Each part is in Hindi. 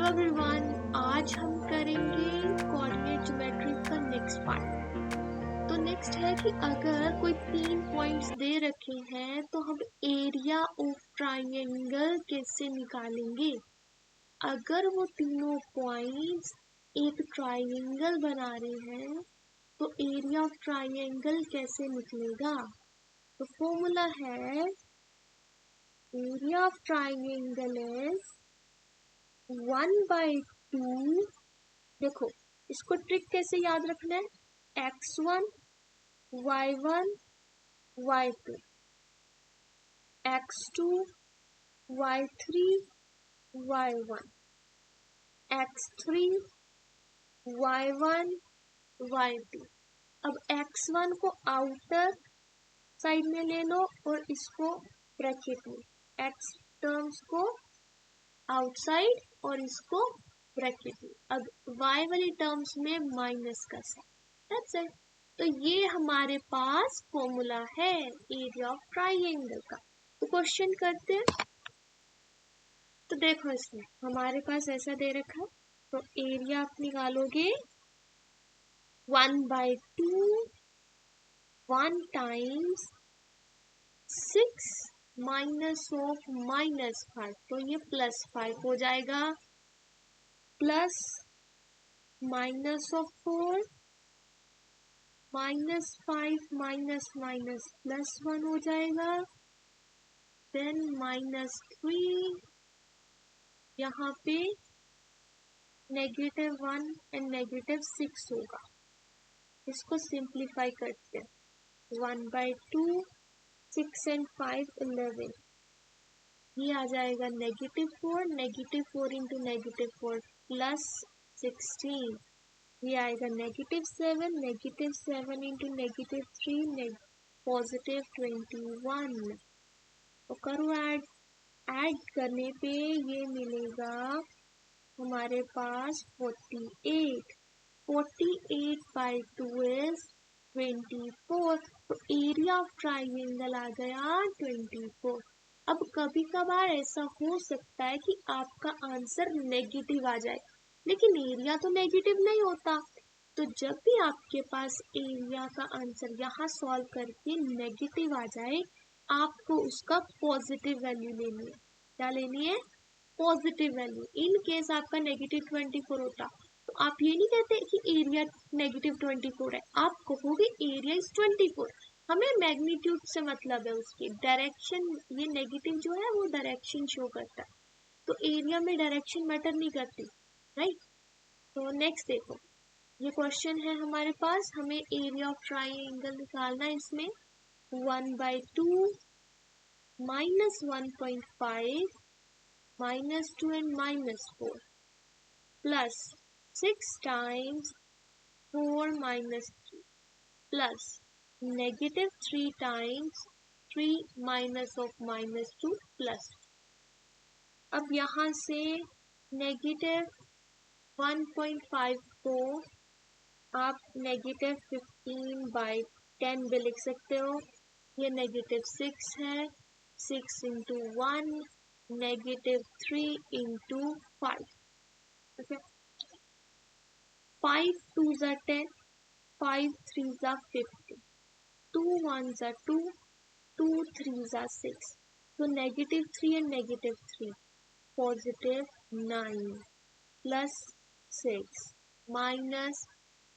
हेलो एवरीवन, आज हम करेंगे कोऑर्डिनेट ज्योमेट्री का नेक्स्ट पार्ट। तो नेक्स्ट है कि अगर कोई 3 पॉइंट्स दे रखे हैं तो हम एरिया ऑफ ट्राइंगल कैसे निकालेंगे। अगर वो तीनों पॉइंट्स एक ट्राइंगल बना रहे हैं तो एरिया ऑफ ट्राइंगल कैसे निकलेगा। तो फॉर्मूला है एरिया ऑफ ट्राइंगल इज 1/2। देखो इसको ट्रिक कैसे याद रखना है, x1 y1 y2 x2 y3 y1 x3 y1 y2। अब x1 को आउटर साइड में ले लो और इसको ब्रैकेट में, x टर्म्स को आउटसाइड और इसको ब्रैकेट में। अब y वाली टर्म्स में माइनस का साइन, दैट्स इट। तो ये हमारे पास फॉर्मूला है एरिया ऑफ ट्राइंगल का। तो क्वेश्चन करते हैं। तो देखो इसमें हमारे पास ऐसा दे रखा है, तो एरिया आप निकालोगे 1/2 1 टाइम्स 6 माइनस ऑफ -5, तो ये +5 हो जाएगा, plus minus of 4 -5 minus minus +1 हो जाएगा, देन -3, यहाँ पे -1 एंड -6 होगा। इसको सिंप्लीफाई करते हैं, 1/2 6 एंड 5 11, ये आ जाएगा -4 इंटू -4 +16, ये आएगा -7 इंटू -3 +21। तो करो ऐड करने पे ये मिलेगा हमारे पास 48/2 इज 24। तो एरिया ऑफ ट्राइंगल आ गया 24। अब कभी कभार ऐसा हो सकता है कि आपका आंसर नेगेटिव आ जाए, लेकिन एरिया तो नेगेटिव नहीं होता। तो जब भी आपके पास एरिया का आंसर यहाँ सॉल्व करके नेगेटिव आ जाए, आपको उसका पॉजिटिव वैल्यू लेनी है। क्या लेनी है? Positive value. इन केस आपका -24 होता तो आप ये नहीं कहते कि एरिया -24 है, आप कहोगे एरिया इज 24। हमें मैग्नीट्यूड से मतलब है, उसकी डायरेक्शन, ये नेगेटिव जो है वो डायरेक्शन शो करता है, तो एरिया में डायरेक्शन मैटर नहीं करती, राइट। तो नेक्स्ट देखो, ये क्वेश्चन है हमारे पास, हमें एरिया ऑफ ट्राइंगल निकालना है। इसमें 1/2 -1.5 -2 and -4 plus 6 times 4 -3 plus -3 times 3 minus of -2 plus. अब यहाँ से -1.5 को आप -15/10 भी लिख सकते हो। ये -6 है, 6 into 1 -3 into 5, okay. 5 2s are 10, 5 3s are 50, 2 1s are 2, 2 3s are 6, so -3 and -3, +9 plus 6 minus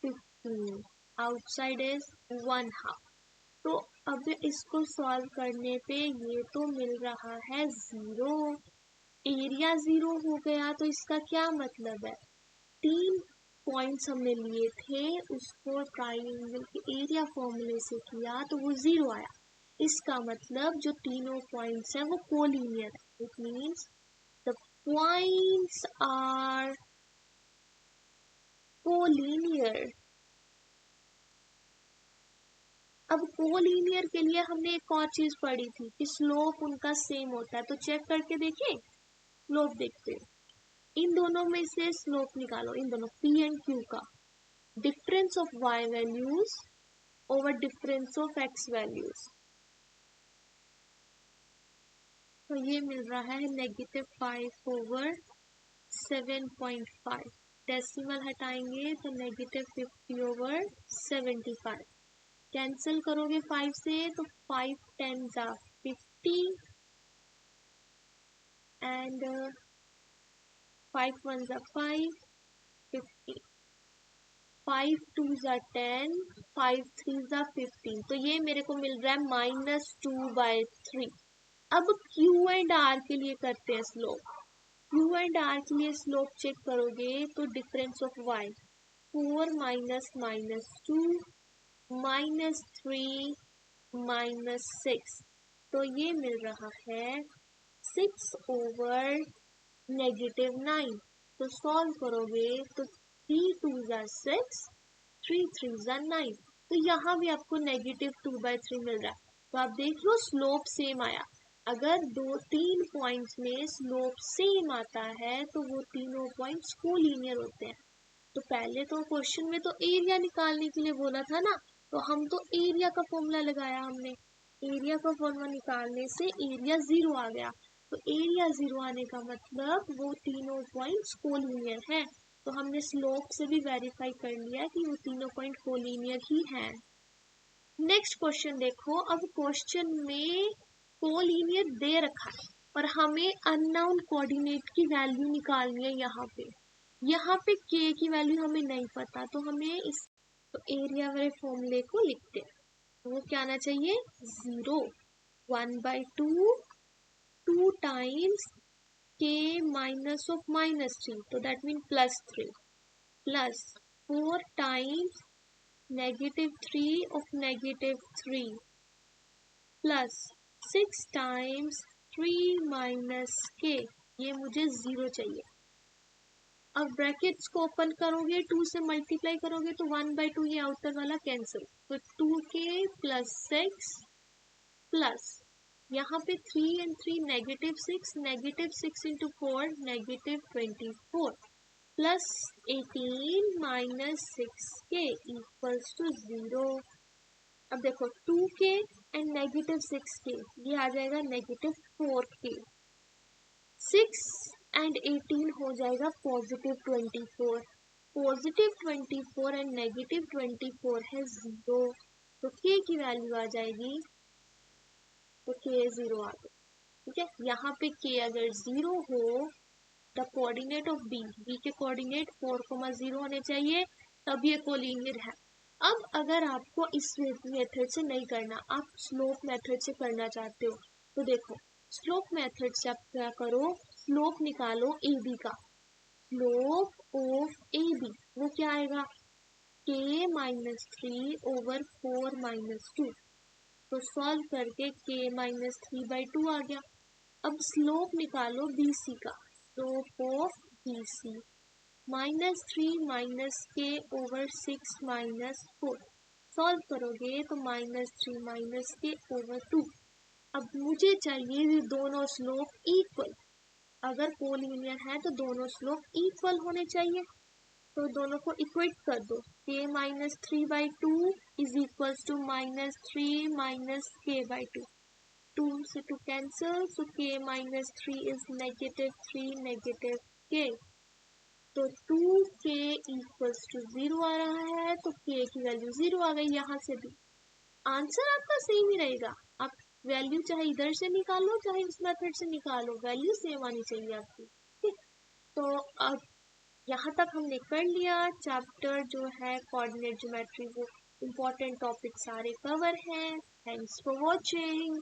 15, outside is 1/2। तो अब इसको सॉल्व करने पे ये तो मिल रहा है 0, एरिया 0 हो गया। तो इसका क्या मतलब है, 3 पॉइंट्स हमने लिए थे, उसको ट्राइंगल के एरिया फॉर्मूले से किया तो वो 0 आया। इसका मतलब जो तीनों पॉइंट्स हैं वो कोलिनियर है। It means the points are collinear. अब कोलिनियर के लिए हमने एक और चीज पढ़ी थी कि स्लोप उनका सेम होता है, तो चेक करके देखिए, स्लोप देखते हैं। इन दोनों में से स्लोप निकालो, इन दोनों P एंड Q का, difference of y values over difference of x values. तो ये मिल रहा है -5/6 7.5, डेसिमल हटाएंगे तो -50/75, कैंसिल करोगे 5 से तो 5 10 जा 50 एंड 5 1 जा 5 50, 5 2 जा 10, 5 3 जा 15, तो ये मेरे को मिल रहा है -2/3। अब Q एंड R के लिए करते हैं स्लोप। Q एंड R के लिए स्लोप चेक करोगे तो डिफरेंस ऑफ y 4 माइनस -2 -3 -6, तो ये मिल रहा है 6/-9। तो सॉल्व करोगे तो 3 2 जा 6, 3 3 जा 9, तो यहाँ भी आपको -2/3 मिल रहा है। तो आप देख लो स्लोप सेम आया। अगर 2-3 पॉइंट्स में स्लोप सेम आता है तो वो तीनों पॉइंट्स कोलिनियर होते हैं। तो पहले तो क्वेश्चन में तो एरिया निकालने के लिए बोला था ना, तो हम तो एरिया का फॉर्मूला लगाया हमने। एरिया का फॉर्मूला निकालने से एरिया 0 आ गया। तो एरिया 0 आने का मतलब वो तीनों पॉइंट्स कोलिनियर हैं। तो हमने स्लोप से भी वेरीफाई कर लिया कि वो तीनों पॉइंट कोलिनियर ही हैं। नेक्स्ट क्वेश्चन देखो। अब क्वेश्चन में कोलिनियर दे रखा है और हमें अननोन कोऑर्डिनेट की वैल्यू निकालनी है। यहाँ पे k की वैल्यू हमें नहीं पता, तो हमें इस तो एरिया वाले फॉर्मूले को लिखते हैं। तो वो क्या आना चाहिए 0 1/2 2 टाइम्स k माइनस ऑफ -3, तो that mean +3 plus 4 times -3 of -3 plus 6 times 3 minus k, ये मुझे 0 चाहिए। अब ब्रैकेट्स को ओपन करोगे 2 से मल्टीप्लाई करोगे तो 1/2 ये आउटर वाला कैंसिल, तो 2k प्लस 6 प्लस यहाँ पे 3 and 3 -6 into 4 -24 plus 18 minus 6k equals to 0। अब देखो 2k एंड -6k ये आ जाएगा -4k, 6 एंड 18 हो जाएगा +24, +24 एंड -24 है 0, तो k की वैल्यू आ जाएगी, तो k 0 आ गया। ठीक है, यहाँ पे k अगर 0 हो, द कोऑर्डिनेट ऑफ b के कोऑर्डिनेट 4,0 होने चाहिए, तब ये कोलिनियर है। अब अगर आपको इस मेथड से नहीं करना, आप स्लोप मेथड से करना चाहते हो, तो देखो स्लोप मेथड से आप क्या करो, स्लोप निकालो AB का। स्लोप ऑफ AB वो क्या आएगा k -3/4 -2, तो सॉल्व करके k -3/2 आ गया। अब स्लोप निकालो BC का। Slope of BC -3 -k/6 -4, solve करोगे तो -3 -k/2। अब मुझे चाहिए ये दोनों स्लोप इक्वल। अगर कोलिनियर है तो दोनों स्लोप इक्वल होने चाहिए, तो दोनों को इक्वेट कर दो। k -3/2 is equals to -3 -k/2, 2 से 2 cancel, so k -3 is -3 -k, तो 2k इक्वल्स टू 0 आ रहा है, तो k की वैल्यू 0 आ गई। यहाँ से भी आंसर आपका सेम ही रहेगा। आप वैल्यू चाहे इधर से निकालो चाहे इस मेथड से निकालो, वैल्यू सेम आनी चाहिए आपकी। ठीक, तो अब यहाँ तक हमने कर लिया। चैप्टर जो है कोऑर्डिनेट ज्योमेट्री, वो इम्पोर्टेंट टॉपिक सारे कवर हैं। Thanks for watching.